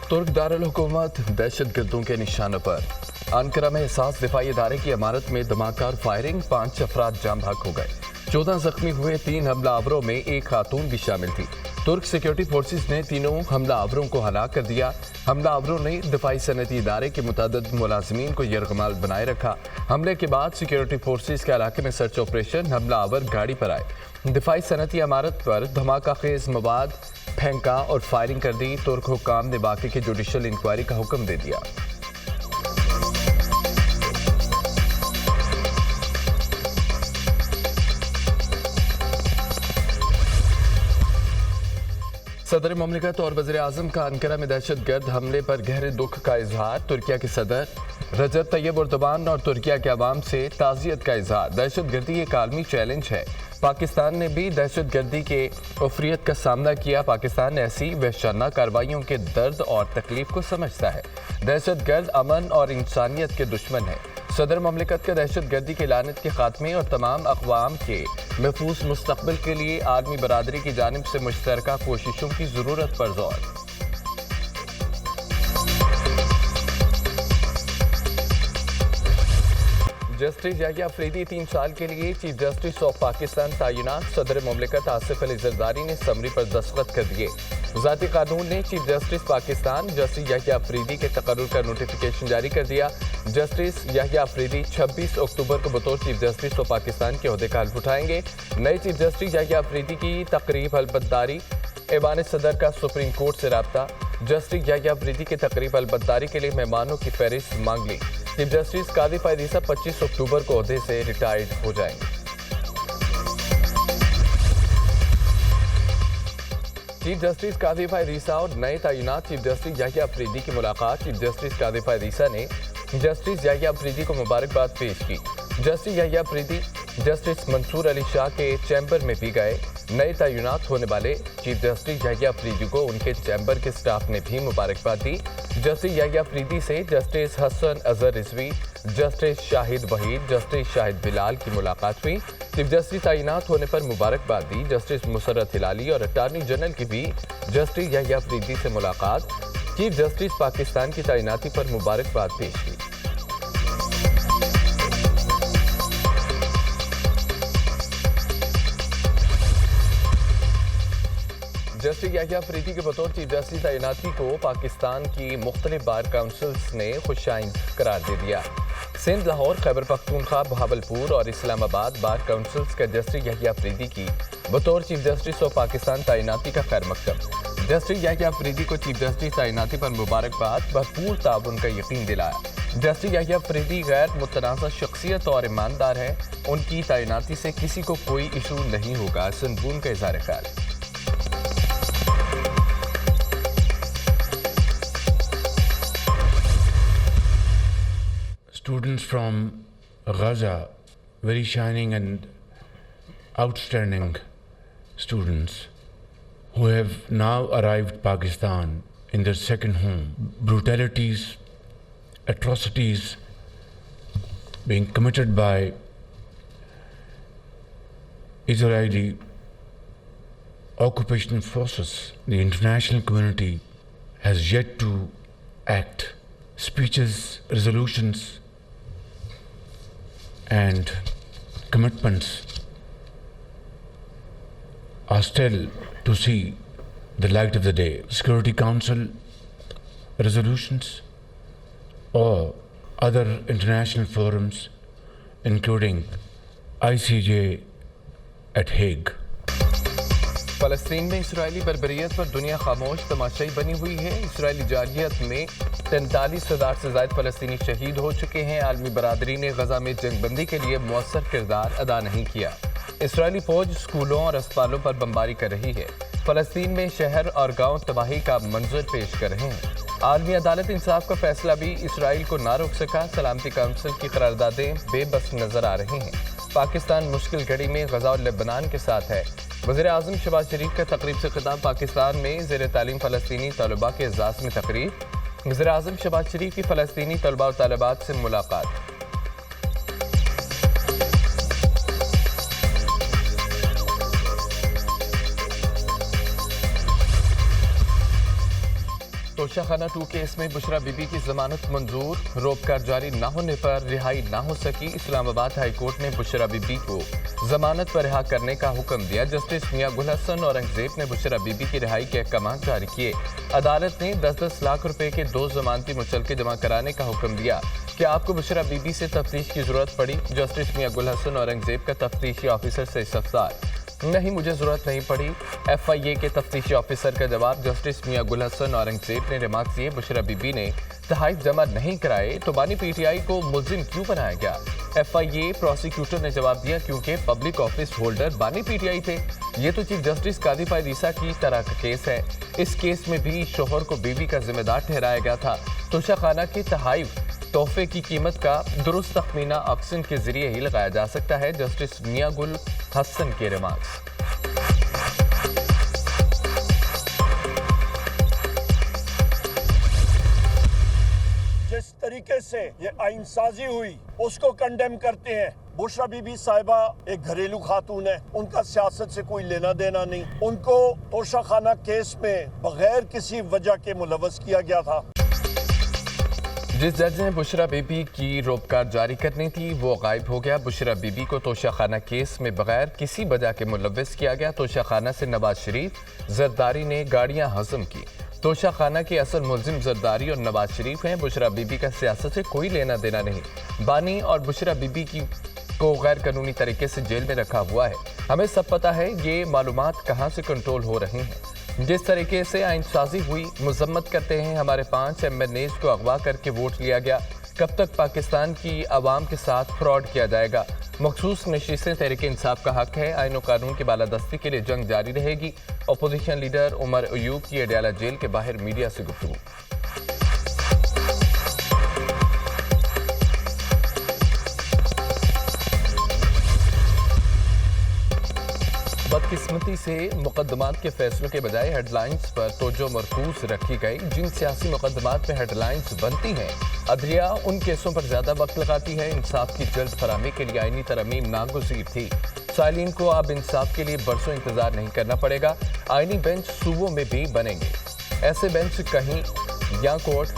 तुर्क दारुल-हुकूमत दहशत गर्दों के निशानों पर। अंकारा में एहसास दिफाई इदारे की इमारत में धमाका और फायरिंग, 5 अफराद जाम भाग हो गए। 14 जख्मी हुए। 3 हमलावरों में एक खातून भी शामिल थी। तुर्क सिक्योरिटी फोर्सेस ने तीनों हमलावरों को हलाक कर दिया। हमलावरों ने दिफाई सनती इदारे के मुतअद्दिद मुलाजमीन को यरगमाल बनाए रखा। हमले के बाद सिक्योरिटी फोर्सेस के इलाके में सर्च ऑपरेशन, हमलावर गाड़ी पर आए, दिफाई सनती इमारत पर धमाका खेज मवाद फेंका और फायरिंग कर दी। तुर्क हुक्काम ने वाक़े की जुडिशल इंक्वायरी का हुक्म दे दिया। सदर ममलिकत और वज़ीर आज़म का अंकारा में दहशत गर्द हमले पर गहरे दुख का इजहार। तुर्किया के सदर रजब तैयब एर्दोगान और तुर्किया के अवाम से ताज़ियत का इजहार। दहशत गर्दी एक आलमी चैलेंज है। पाकिस्तान ने भी दहशत गर्दी के उफरियत का सामना किया। पाकिस्तान ऐसी वहशाना कार्रवाइयों के दर्द और तकलीफ को समझता है। दहशत गर्द अमन और इंसानियत के दुश्मन है। सदर ममलिकत का दहशत गर्दी के लानत के खात्मे और तमाम अक़वाम के महफूज मुस्तक़बिल के लिए आलमी बरादरी की जानिब से मुश्तरका कोशिशों की ज़रूरत पर ज़ोर। जस्टिस याहिया अफरीदी 3 साल के लिए चीफ जस्टिस ऑफ पाकिस्तान तैनात। सदर ममलिकत आसिफ अली जरदारी ने समरी पर दस्तखत कर दिए। ज़ाती कानून ने chief justice Pakistan justice Yahya Afridi के तकर्रुर का नोटिफिकेशन जारी कर दिया। जस्टिस याहिया अफरीदी 26 अक्टूबर को बतौर चीफ जस्टिस ऑफ पाकिस्तान के ओहदे का हल्फ उठाएंगे। नए चीफ जस्टिस याहिया अफरीदी की तकरीब हल्फबर्दारी, ऐवान सदर का सुप्रीम कोर्ट से राब्ता। जस्टिस याहिया अफरीदी की तकरीब हल्फबर्दारी के लिए मेहमानों की फहरिस्त मांग ली। चीफ जस्टिस कादी फायद 25 अक्टूबर को ओहदे से रिटायर्ड हो जाएंगे। चीफ जस्टिस कादी फायद और नए तैनात चीफ जस्टिस याहिया अफरीदी की मुलाकात। चीफ जस्टिस कादी फायद ने जस्टिस याहिया अफरीदी को मुबारकबाद पेश की। जस्टिस याहिया अफरीदी जस्टिस मंसूर अली शाह के चैम्बर में भी गए। नए तैनात होने वाले चीफ जस्टिस याहिया अफरीदी को उनके चैम्बर के स्टाफ ने भी मुबारकबाद दी। जस्टिस याहिया अफरीदी से justice Hasan Azhar Rizvi, justice Shahid Waheed, justice Shahid Bilal की मुलाकात हुई। चीफ जस्टिस तैनात होने पर मुबारकबाद दी। जस्टिस मुसर्रत हिलाली और अटार्नी जनरल की भी जस्टिस याहिया अफरीदी से मुलाकात। चीफ जस्टिस पाकिस्तान की तैनाती पर मुबारकबाद पेश की। जस्टिस याहिया अफरीदी के बतौर चीफ जस्टिस तैनाती को पाकिस्तान की मुख्तलिफ बार काउंसिल्स ने खुशाइन करार दे दिया। सिंध, लाहौर, खैबर पख्तूनख्वा, बहावलपुर और इस्लामाबाद बार काउंसिल्स के जस्टिस याहिया अफरीदी की बतौर चीफ जस्टिस ऑफ पाकिस्तान तैनाती का खैर मकदम। जस्टिस याहिया अफरीदी को चीफ जस्टिस तैनाती पर मुबारकबाद, भरपूर ताउन का यकीन दिलाया। जस्टिस याहिया अफरीदी गैर मुतनाज़ा शख्सियत और ईमानदार है। उनकी तैनाती से किसी को कोई इशू नहीं होगा। सनबून का इज़हार ख्याल। Students from Gaza, very shining and outstanding students who have now arrived Pakistan in their second home. Brutalities, atrocities being committed by Israeli occupation forces. The international community has yet to act. Speeches, resolutions, and commitments are still to see the light of the day. Security Council resolutions or other international forums, including ICJ at Hague. फ़लस्तीन में Israeli बर्बरियत पर दुनिया खामोश तमाशाई बनी हुई है। Israeli जारहियत में 43,000 से ज़ायद फ़लस्तीनी शहीद हो चुके हैं। आलमी बरादरी ने गजा में जंगबंदी के लिए मौसर किरदार अदा नहीं किया। इसराइली फ़ौज स्कूलों और अस्पतालों पर बमबारी कर रही है। फ़लस्तीन में शहर और गाँव तबाही का मंजर पेश कर रहे हैं। आलमी अदालत इंसाफ का फैसला भी इसराइल को ना रोक सका। सलामती काउंसिल की करारदादें बेबस नजर आ रही हैं। पाकिस्तान मुश्किल घड़ी में गजा और लेबनान के साथ है। वज़ीर आज़म शहबाज शरीफ का तकरीब से खिताब। पाकिस्तान में ज़ेर तालीम फ़लस्तीनी तलबा के एजाज़ में तकरीब। वज़ीर आज़म शहबाज शरीफ की फ़लस्तीनी तलबा और तालिबात से मुलाकात। तोशा खाना 2 केस में बुशरा बीबी की जमानत मंजूर, रोककर जारी न होने पर रिहाई न हो सकी। इस्लामाबाद हाई कोर्ट ने बुशरा बीबी को जमानत पर रिहा करने का हुक्म दिया। जस्टिस मियां गुल हसन औरंगजेब ने बुशरा बीबी की रिहाई के अहकाम जारी किए। अदालत ने 10-10 लाख रुपए के 2 जमानती मुचलके जमा कराने का हुक्म दिया। क्या आपको बुशरा बीबी से तफ्तीश की जरूरत पड़ी? जस्टिस मियां गुल हसन औरंगजेब का तफ्तीशी ऑफिसर से इस्तफसार। नहीं, मुझे जरूरत नहीं पड़ी। FIA के तफ्तीशी ऑफिसर का जवाब। जस्टिस मियां गुल हसन औरंगजेब ने रिमार्क दिए, बुशरा बीबी ने तहाइफ जमा नहीं कराए तो बानी PTI को मुलजिम क्यों बनाया गया? FIA प्रोसिक्यूटर ने जवाब दिया, क्योंकि पब्लिक ऑफिस होल्डर बानी PTI थे। ये तो चीफ जस्टिस कादी फायदीसा की तरह का केस है। इस केस में भी शोहर को बीवी का जिम्मेदार ठहराया गया था। तोशा खाना के तहाइफ तोहफे की कीमत का दुरुस्त तखमीना ऑक्शन के जरिए ही लगाया जा सकता है। जस्टिस मियां गुल हसन के रिमार्क्स। जिस तरीके से ये आइन साजी हुई उसको कंडेम करते हैं। बुशरा बीबी साहिबा एक घरेलू खातून है, उनका सियासत से कोई लेना देना नहीं। उनको तोशा खाना केस में बगैर किसी वजह के मुलव्वस किया गया था। जिस जज ने बुशरा बीबी की रोककर जारी करनी थी वो गायब हो गया। बुशरा बीबी को तोशा खाना केस में बगैर किसी वजह के मुलव्वस किया गया। तोशा खाना से नवाज शरीफ, जरदारी ने गाड़ियां हजम की। तोशा खाना के असल मुलजिम जरदारी और नवाज शरीफ हैं। बुशरा बीबी का सियासत से कोई लेना देना नहीं। बानी और बुशरा बीबी को गैर कानूनी तरीके से जेल में रखा हुआ है। हमें सब पता है ये मालूमात कहाँ से कंट्रोल हो रही हैं। जिस तरीके से आइन साजी हुई, मजम्मत करते हैं हमारे 5 MNAs को अगवा करके वोट लिया गया। कब तक पाकिस्तान की आवाम के साथ फ्रॉड किया जाएगा? मखसूस नशीसें तहरीक इंसाफ का हक है। आइन और कानून की बालादस्ती के लिए जंग जारी रहेगी। अपोजिशन लीडर उमर अयूब की अडयाला जेल के बाहर मीडिया से गुफ्तगू। बदकिस्मती से मुकदमात के फैसलों के बजाय हेडलाइंस पर तवज्जो मरकूज रखी गई। जिन सियासी मुकदमात में हेडलाइंस बनती हैं, अदलिया उन केसों पर ज्यादा वक्त लगाती है। इंसाफ की जल्द फराहमी के लिए आईनी तरमीम नागुज़ीर थी। सालीन को अब इंसाफ के लिए बरसों इंतजार नहीं करना पड़ेगा। आईनी बेंच सूबों में भी बनेंगे। ऐसे बेंच कहीं या कोर्ट,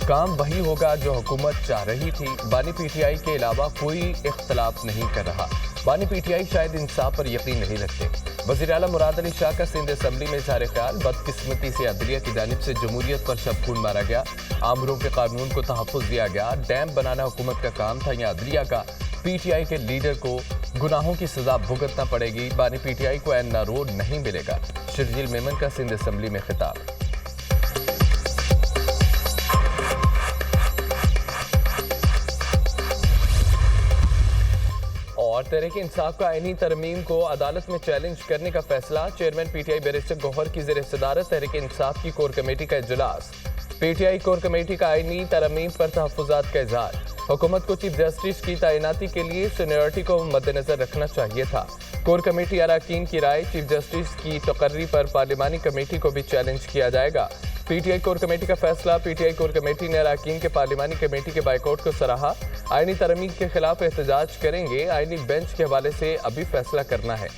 काम वही होगा जो हुकूमत चाह रही थी। बानी PTI के अलावा कोई इख्तलाफ नहीं कर रहा। बानी PTI शायद इंसाफ पर यकीन नहीं रखते। वज़ीर आला मुराद अली शाह का सिंध असम्बली में इज़हार ख्याल। बदकिस्मती से अदलिया की जानिब से जमहूरियत पर शबखून मारा गया। आमरों के कानून को तहफ़्फ़ुज़ दिया गया। डैम बनाना हुकूमत का काम था या अदलिया का? PTI के लीडर को गुनाहों की सजा भुगतना पड़ेगी। बानी PTI को एन्ना रोड नहीं मिलेगा। शर्जील मेमन का सिंध असम्बली में खिताब। और तहरीक इंसाफ का आईनी तरमीम को अदालत में चैलेंज करने का फैसला। चेयरमैन PTI बैरिस्टर गौहर की ज़ेर सदारत तहरीक इंसाफ की कोर कमेटी का इजलास। PTI कोर कमेटी का आईनी तरमीम पर तहफ़्फ़ुज़ात का इज़हार। हुकूमत को चीफ जस्टिस की तैनाती के लिए सीनियरिटी को मद्देनजर रखना चाहिए था। कोर कमेटी अरकान की राय। चीफ जस्टिस की तकर्री पर पार्लिमानी कमेटी को भी चैलेंज किया जाएगा। PTI कोर कमेटी का फैसला। PTI कोर कमेटी ने अरकान के पार्लिमानी कमेटी के बाइकआउट को सराहा। आईनी तरमीम के खिलाफ एहतजाज करेंगे। आईनी बेंच के हवाले से अभी फैसला करना है।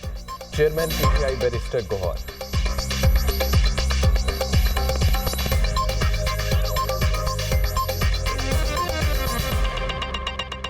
Chairman PTI barrister Gauhar.